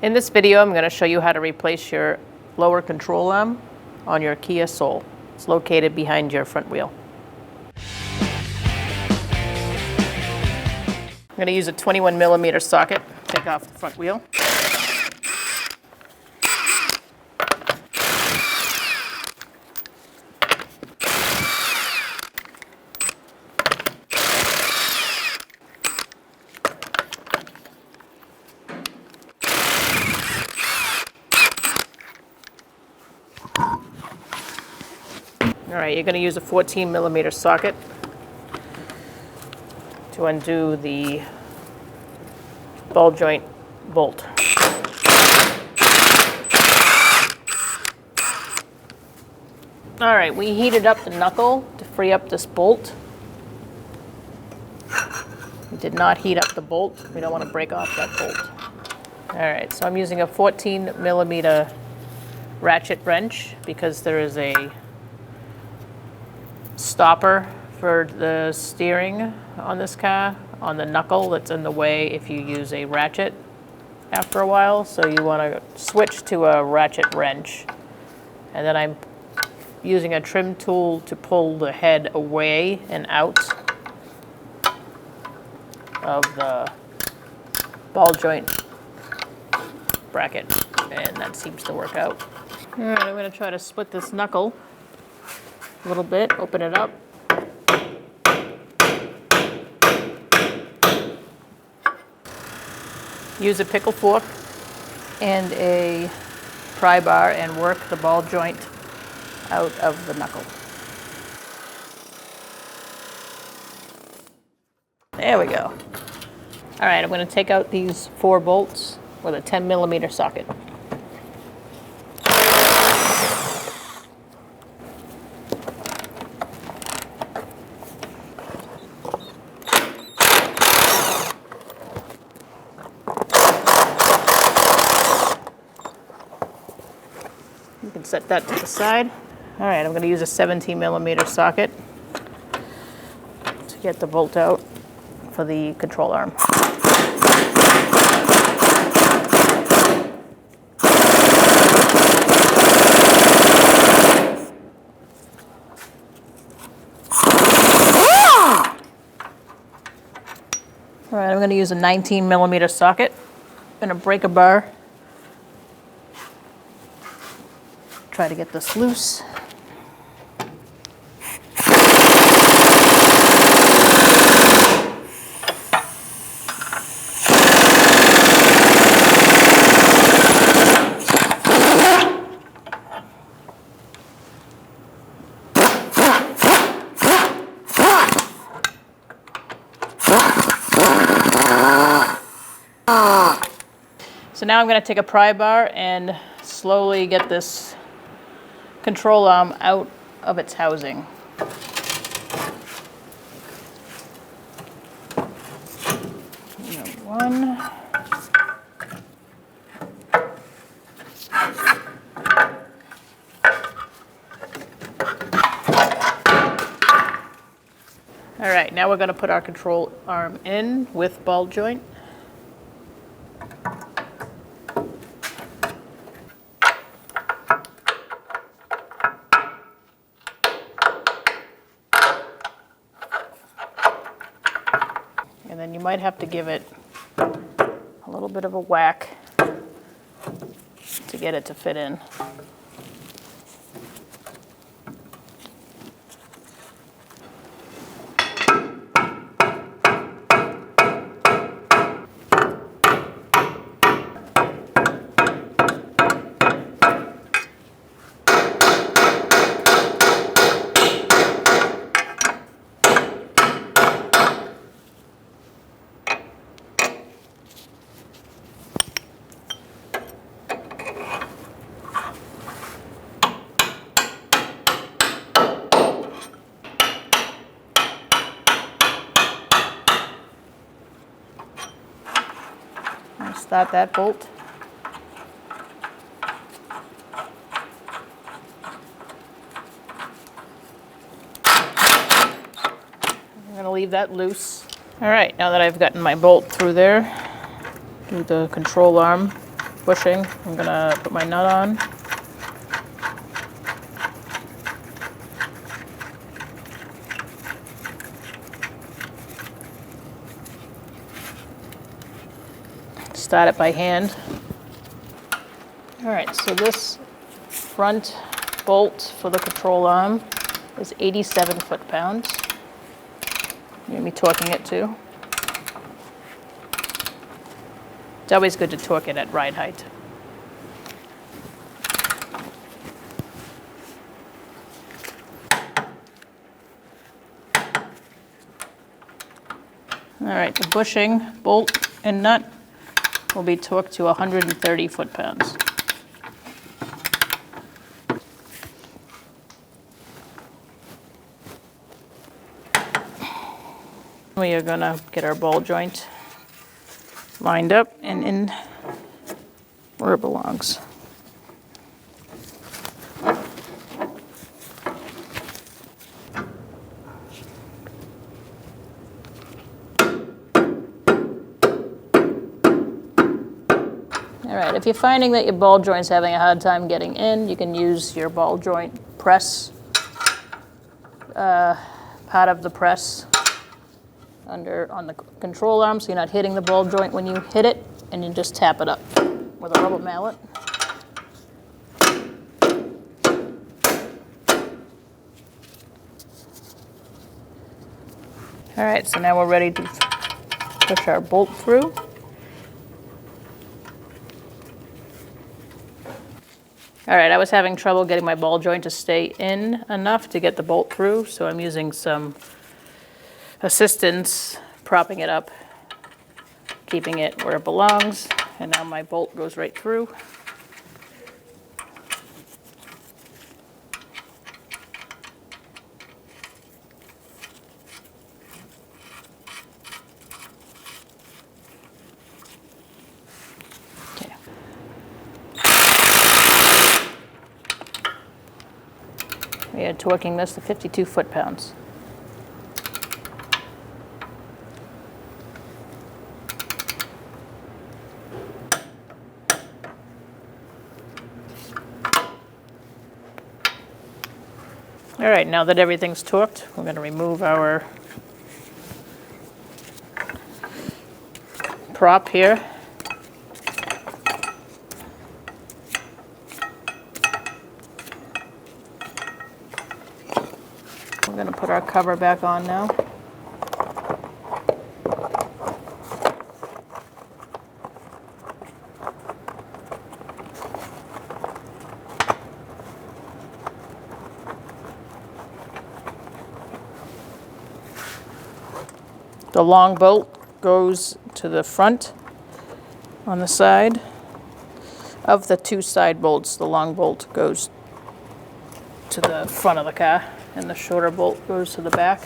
In this video, I'm going to show you how to replace your lower control arm on your Kia Soul. It's located behind your front wheel. I'm going to use a 21mm socket to take off the front wheel. All right, you're going to use a 14mm socket to undo the ball joint bolt. All right, we heated up the knuckle to free up this bolt. We did not heat up the bolt. We don't want to break off that bolt. All right, so I'm using a 14mm ratchet wrench because there is a stopper for the steering on this car on the knuckle that's in the way if you use a ratchet after a while. So you want to switch to a ratchet wrench. And then I'm using a trim tool to pull the head away and out of the ball joint bracket. And that seems to work out. All right, I'm going to try to split this knuckle a little bit, open it up. Use a pickle fork and a pry bar and work the ball joint out of the knuckle. There we go. All right, I'm going to take out these 4 bolts with a 10mm socket. You can set that to the side. All right, I'm going to use a 17mm socket to get the bolt out for the control arm. All right, I'm going to use a 19mm socket and a breaker bar. Try to get this loose. So now I'm going to take a pry bar and slowly get this control arm out of its housing. One. All right, now we're going to put our control arm in with ball joint. And then you might have to give it a little bit of a whack to get it to fit in. Start that bolt. I'm going to leave that loose. All right, now that I've gotten my bolt through there, through the control arm, bushing. I'm gonna put my nut on. Start it by hand. All right, so this front bolt for the control arm is 87 foot-pounds. You're gonna be torquing it too. It's always good to torque it at ride height. All right, the bushing, bolt, and nut will be torqued to 130 foot-pounds. We are gonna get our ball joint lined up and in where it belongs. All right, if you're finding that your ball joint's having a hard time getting in, you can use your ball joint press, part of the press on the control arm so you're not hitting the ball joint when you hit it, and you just tap it up with a rubber mallet. All right, so now we're ready to push our bolt through. All right, I was having trouble getting my ball joint to stay in enough to get the bolt through, so I'm using some assistance, propping it up, keeping it where it belongs, and now my bolt goes right through. Okay. We are torquing this to 52 foot-pounds. All right, now that everything's torqued, we're going to remove our prop here. We're going to put our cover back on now. The long bolt goes to the front on the side. Of the two side bolts, the long bolt goes to the front of the car, and the shorter bolt goes to the back.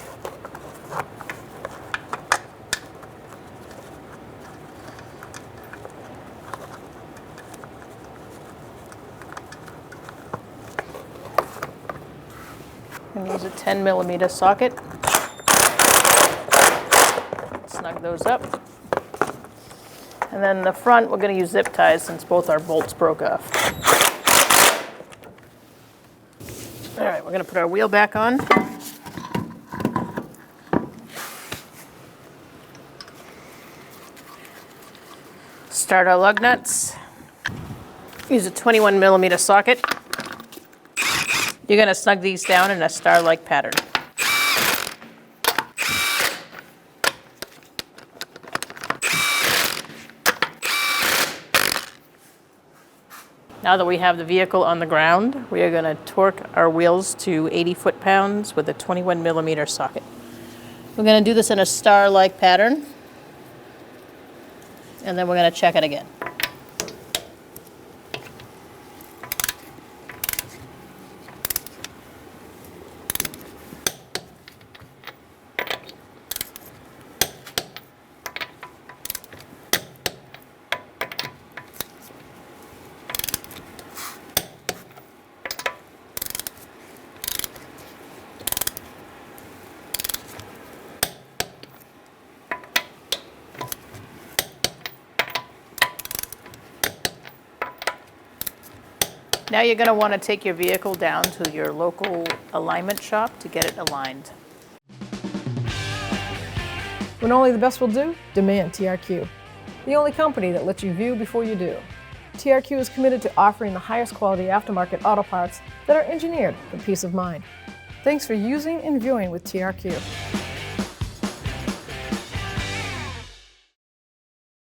And use a 10mm socket. Snug those up. And then the front, we're going to use zip ties since both our bolts broke off. All right, we're going to put our wheel back on. Start our lug nuts. Use a 21mm socket. You're going to snug these down in a star-like pattern. Now that we have the vehicle on the ground, we are going to torque our wheels to 80 foot-pounds with a 21mm socket. We're going to do this in a star-like pattern, and then we're going to check it again. Now you're going to want to take your vehicle down to your local alignment shop to get it aligned. When only the best will do, demand TRQ. The only company that lets you view before you do. TRQ is committed to offering the highest quality aftermarket auto parts that are engineered for peace of mind. Thanks for using and viewing with TRQ.